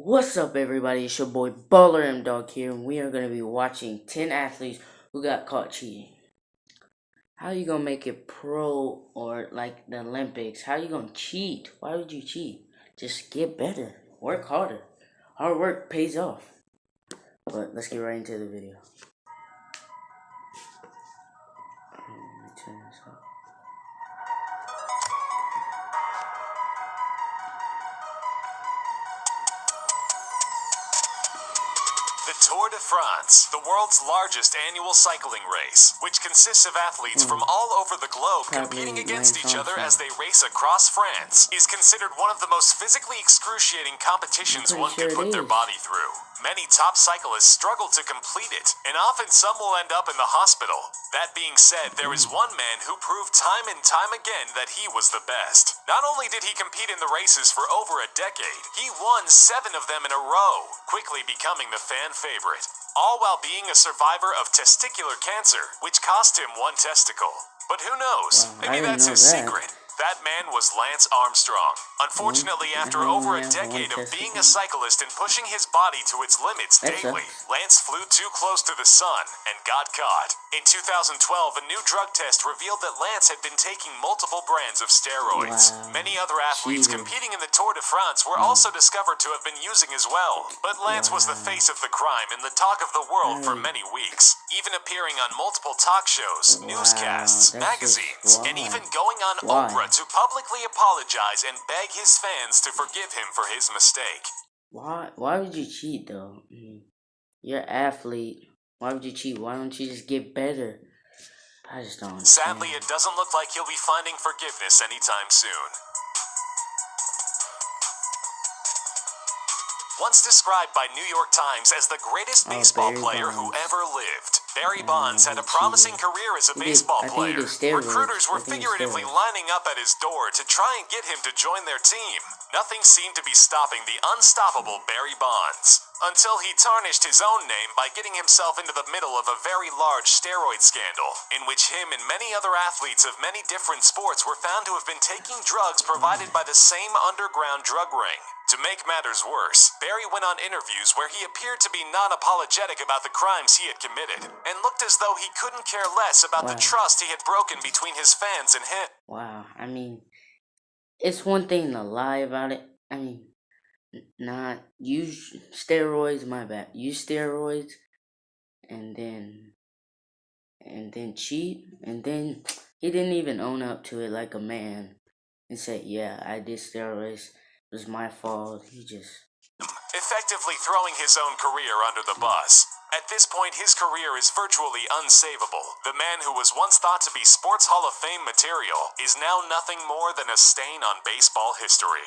What's up, everybody? It's your boy Baller M Dog here, and we are going to be watching 10 athletes who got caught cheating. How you going to make it pro or like the Olympics? How you going to cheat? Why would you cheat? Just get better. Work harder. Hard work pays off. But let's get right into the video. Let me turn this up. The Tour de France, the world's largest annual cycling race, which consists of athletes from all over the globe competing against each other as they race across France, is considered one of the most physically excruciating competitions one could put their body through. Many top cyclists struggle to complete it, and often some will end up in the hospital. That being said, there is one man who proved time and time again that he was the best. Not only did he compete in the races for over a decade, he won 7 of them in a row, quickly becoming the fan favorite. All while being a survivor of testicular cancer, which cost him 1 testicle. But who knows? Maybe that's his secret. That man was Lance Armstrong. Unfortunately, after over a decade of being a cyclist and pushing his body to its limits daily, Lance flew too close to the sun and got caught. In 2012, a new drug test revealed that Lance had been taking multiple brands of steroids. Many other athletes competing in the Tour de France were also discovered to have been using as well. But Lance was the face of the crime and the talk of the world for many weeks, even appearing on multiple talk shows, newscasts, magazines, and even going on Oprah to publicly apologize and beg his fans to forgive him for his mistake. Why would you cheat though? You're an athlete. Why would you cheat? Why don't you just get better? I just don't understand. Sadly, it doesn't look like he'll be finding forgiveness anytime soon. Once described by New York Times as the greatest baseball player who ever lived, Barry Bonds had a promising career as a baseball player. Recruiters were figuratively lining up at his door to try and get him to join their team. Nothing seemed to be stopping the unstoppable Barry Bonds, until he tarnished his own name by getting himself into the middle of a very large steroid scandal, in which him and many other athletes of many different sports were found to have been taking drugs provided by the same underground drug ring. To make matters worse, Barry went on interviews where he appeared to be non-apologetic about the crimes he had committed, and looked as though he couldn't care less about the trust he had broken between his fans and him. Wow, I mean, it's one thing to lie about it. I mean, not use steroids, my bad. Use steroids and then cheat, and then he didn't even own up to it like a man and say, yeah, I did steroids. It was my fault. He just effectively throwing his own career under the bus. At this point, his career is virtually unsavable. The man who was once thought to be Sports Hall of Fame material is now nothing more than a stain on baseball history.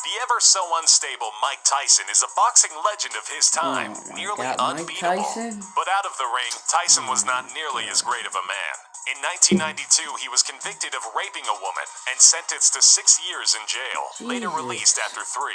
The ever so unstable Mike Tyson is a boxing legend of his time, nearly unbeatable. But out of the ring, Tyson was not nearly as great of a man. In 1992, he was convicted of raping a woman and sentenced to 6 years in jail, later released after 3.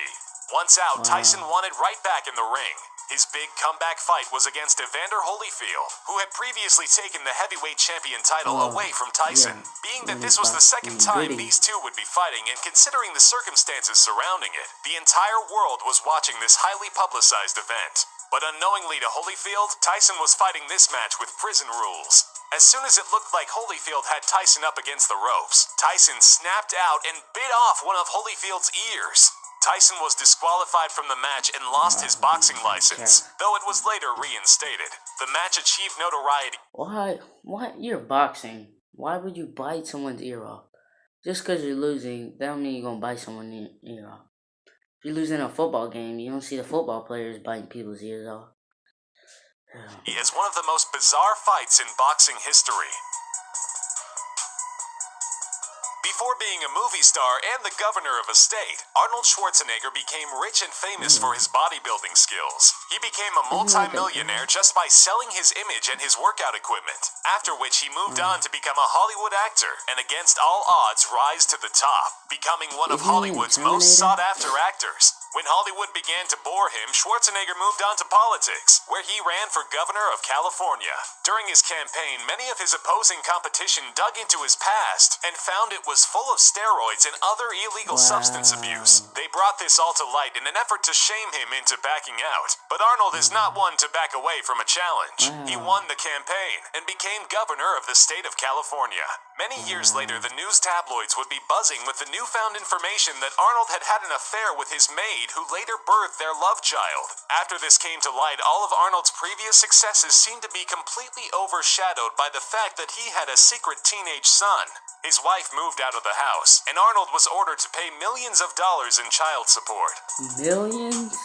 Once out, Tyson wanted right back in the ring. His big comeback fight was against Evander Holyfield, who had previously taken the heavyweight champion title away from Tyson. Being that this was the second time these two would be fighting, and considering the circumstances surrounding it, the entire world was watching this highly publicized event. But unknowingly to Holyfield, Tyson was fighting this match with prison rules. As soon as it looked like Holyfield had Tyson up against the ropes, Tyson snapped out and bit off one of Holyfield's ears. Tyson was disqualified from the match and lost his boxing license, though it was later reinstated. The match achieved notoriety. Why? You're boxing. Why would you bite someone's ear off? Just because you're losing, that don't mean you're going to bite someone's ear off. If you're losing a football game, you don't see the football players biting people's ears off. He is one of the most bizarre fights in boxing history. Before being a movie star and the governor of a state, Arnold Schwarzenegger became rich and famous for his bodybuilding skills. He became a multi-millionaire just by selling his image and his workout equipment, after which he moved on to become a Hollywood actor and against all odds rise to the top, becoming one of Hollywood's most sought-after actors. When Hollywood began to bore him, Schwarzenegger moved on to politics, where he ran for governor of California. During his campaign, many of his opposing competition dug into his past and found it was full of steroids and other illegal substance abuse. They brought this all to light in an effort to shame him into backing out. But Arnold is not one to back away from a challenge. He won the campaign and became governor of the state of California. Many years later, the news tabloids would be buzzing with the newfound information that Arnold had had an affair with his maid, who later birthed their love child. After this came to light, all of Arnold's previous successes seemed to be completely overshadowed by the fact that he had a secret teenage son. His wife moved out of the house, and Arnold was ordered to pay millions of dollars in child support. Millions?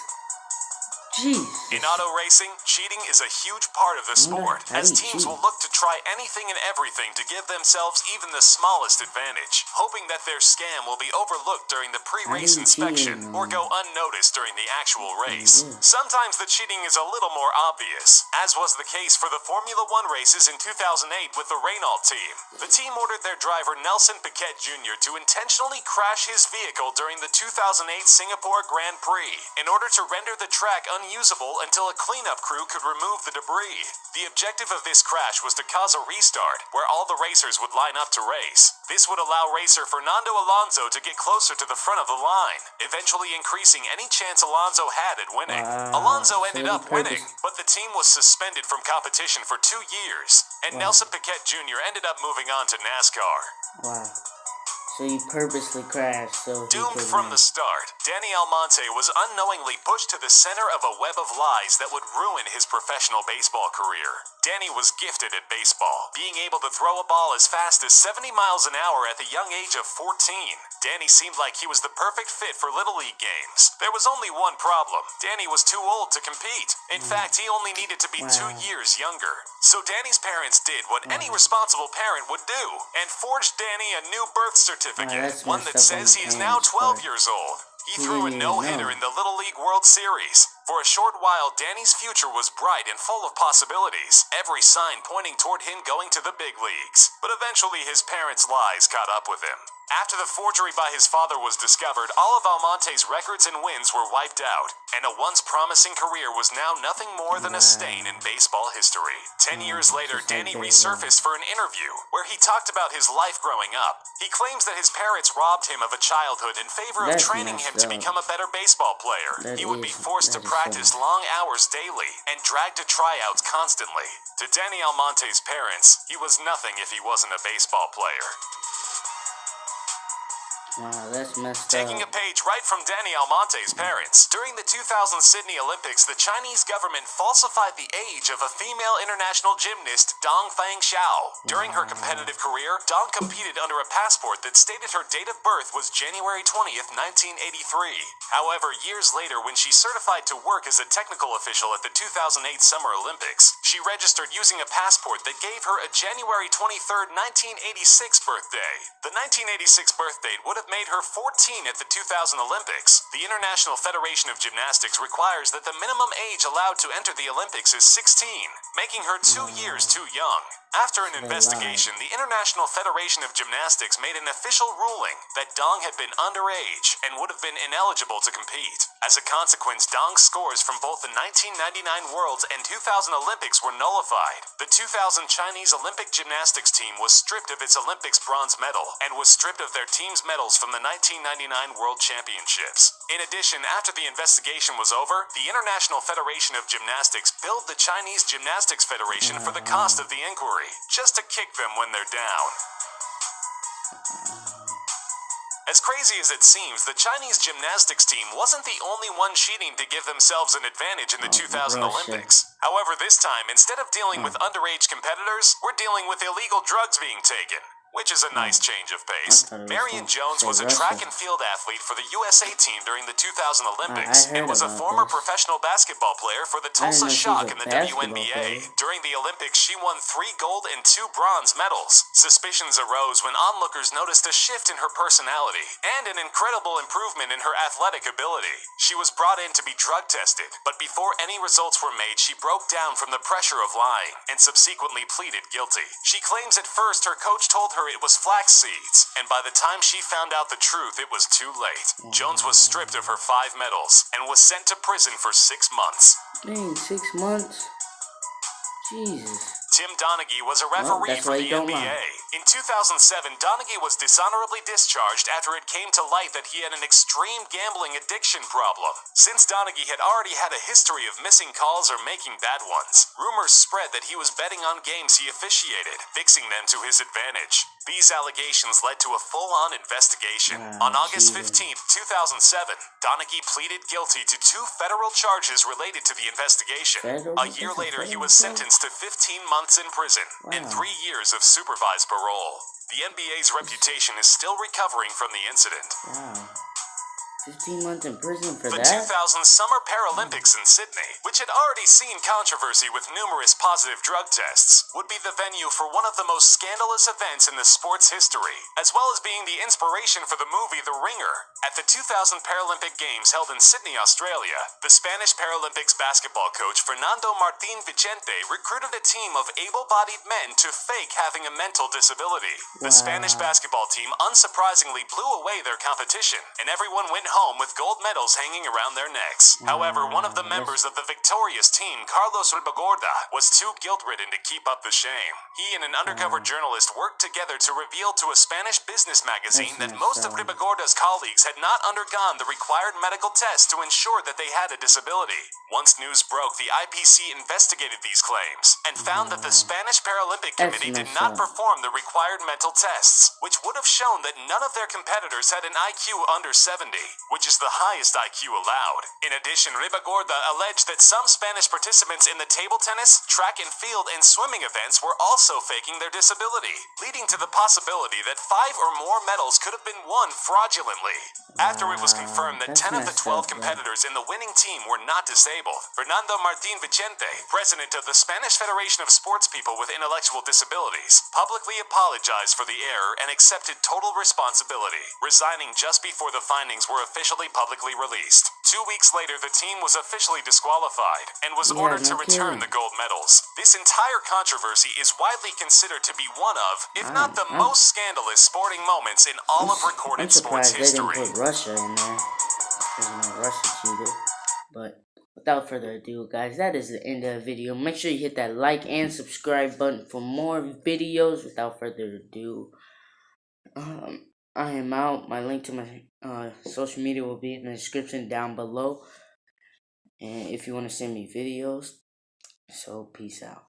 Jeez. In auto racing, cheating is a huge part of the sport, as teams will look to try anything and everything to give themselves even the smallest advantage, hoping that their scam will be overlooked during the pre-race inspection or go unnoticed during the actual race. Sometimes the cheating is a little more obvious, as was the case for the Formula One races in 2008 with the Renault team. The team ordered their driver Nelson Piquet Jr. to intentionally crash his vehicle during the 2008 Singapore Grand Prix in order to render the track unusable until a cleanup crew could remove the debris. The objective of this crash was to cause a restart, where all the racers would line up to race. This would allow racer Fernando Alonso to get closer to the front of the line, eventually increasing any chance Alonso had at winning. Alonso ended up winning, but the team was suspended from competition for 2 years, and Nelson Piquet Jr. ended up moving on to NASCAR. Wow. So he purposely crashed so he Doomed could from win. the start, Danny Almonte was unknowingly pushed to the center of a web of lies that would ruin his professional baseball career. Danny was gifted at baseball, being able to throw a ball as fast as 70 miles an hour at the young age of 14. Danny seemed like he was the perfect fit for Little League games. There was only one problem. Danny was too old to compete. In fact, he only needed to be 2 years younger. So Danny's parents did what any responsible parent would do, and forged Danny a new birth certificate, one that says he is now 12 years old. He threw a no-hitter in the Little League World Series. For a short while, Danny's future was bright and full of possibilities, every sign pointing toward him going to the big leagues. But eventually his parents' lies caught up with him. After the forgery by his father was discovered, all of Almonte's records and wins were wiped out, and a once promising career was now nothing more than a stain in baseball history. 10 years later, Danny resurfaced for an interview, where he talked about his life growing up. He claims that his parents robbed him of a childhood in favor of training him to become a better baseball player. He would be forced to practice long hours daily, and dragged to tryouts constantly. To Danny Almonte's parents, he was nothing if he wasn't a baseball player. Wow, that's messed Taking up. a page right from Danny Almonte's parents, during the 2000 Sydney Olympics, the Chinese government falsified the age of a female international gymnast, Dong Fangxiao. During her competitive career, Dong competed under a passport that stated her date of birth was January 20th, 1983. However, years later, when she certified to work as a technical official at the 2008 Summer Olympics, she registered using a passport that gave her a January 23rd, 1986 birthday. The 1986 birth date would have made her 14 at the 2000 Olympics. The International Federation of Gymnastics requires that the minimum age allowed to enter the Olympics is 16, making her 2 years too young. After an investigation, the International Federation of Gymnastics made an official ruling that Dong had been underage and would have been ineligible to compete. As a consequence, Dong's scores from both the 1999 Worlds and 2000 Olympics were nullified. The 2000 Chinese Olympic gymnastics team was stripped of its Olympics bronze medal and was stripped of their team's medals from the 1999 World Championships. In addition, after the investigation was over, the International Federation of Gymnastics billed the Chinese Gymnastics Federation for the cost of the inquiry, just to kick them when they're down. As crazy as it seems, the Chinese gymnastics team wasn't the only one cheating to give themselves an advantage in the 2000 Olympics. However, this time, instead of dealing with underage competitors, we're dealing with illegal drugs being taken, which is a nice change of pace. Marion Jones was a track and field athlete for the USA team during the 2000 Olympics and was a former professional basketball player for the Tulsa Shock in the WNBA. During the Olympics, she won 3 gold and 2 bronze medals. Suspicions arose when onlookers noticed a shift in her personality and an incredible improvement in her athletic ability. She was brought in to be drug tested, but before any results were made, she broke down from the pressure of lying and subsequently pleaded guilty. She claims at first her coach told her her it was flax seeds, and by the time she found out the truth, it was too late. Jones was stripped of her 5 medals and was sent to prison for 6 months. Dang, 6 months? Jesus. Tim Donaghy was a referee for the NBA. In 2007, Donaghy was dishonorably discharged after it came to light that he had an extreme gambling addiction problem. Since Donaghy had already had a history of missing calls or making bad ones, rumors spread that he was betting on games he officiated, fixing them to his advantage. These allegations led to a full-on investigation. On August 15, 2007, Donaghy pleaded guilty to 2 federal charges related to the investigation. A year later, he was sentenced to 15 months in prison and 3 years of supervised parole. The NBA's reputation is still recovering from the incident. Wow. 15 months in prison for the that? The 2000 Summer Paralympics in Sydney, which had already seen controversy with numerous positive drug tests, would be the venue for one of the most scandalous events in the sport's history, as well as being the inspiration for the movie The Ringer. At the 2000 Paralympic Games held in Sydney, Australia, the Spanish Paralympics basketball coach Fernando Martín Vicente recruited a team of able-bodied men to fake having a mental disability. The Spanish basketball team unsurprisingly blew away their competition, and everyone went home with gold medals hanging around their necks. However, one of the members of the victorious team, Carlos Ribagorda, was too guilt-ridden to keep up the shame. He and an undercover journalist worked together to reveal to a Spanish business magazine that most of Ribagorda's colleagues had not undergone the required medical tests to ensure that they had a disability. Once news broke, the IPC investigated these claims and found that the Spanish Paralympic Committee did not perform the required mental tests, which would have shown that none of their competitors had an IQ under 70. Which is the highest IQ allowed. In addition, Ribagorda alleged that some Spanish participants in the table tennis, track and field, and swimming events were also faking their disability, leading to the possibility that 5 or more medals could have been won fraudulently. After it was confirmed that 10 of the 12 competitors in the winning team were not disabled, Fernando Martín Vicente, president of the Spanish Federation of Sportspeople with Intellectual Disabilities, publicly apologized for the error and accepted total responsibility, resigning just before the findings were officially publicly released. 2 weeks later, the team was officially disqualified and was ordered to return the gold medals. This entire controversy is widely considered to be one of, if not the most scandalous sporting moments in all of recorded sports history. They didn't put Russia in there. Russia cheated. But without further ado, guys, that is the end of the video. Make sure you hit that like and subscribe button for more videos. Without further ado, I am out. My link to my social media will be in the description down below. And if you want to send me videos, so peace out.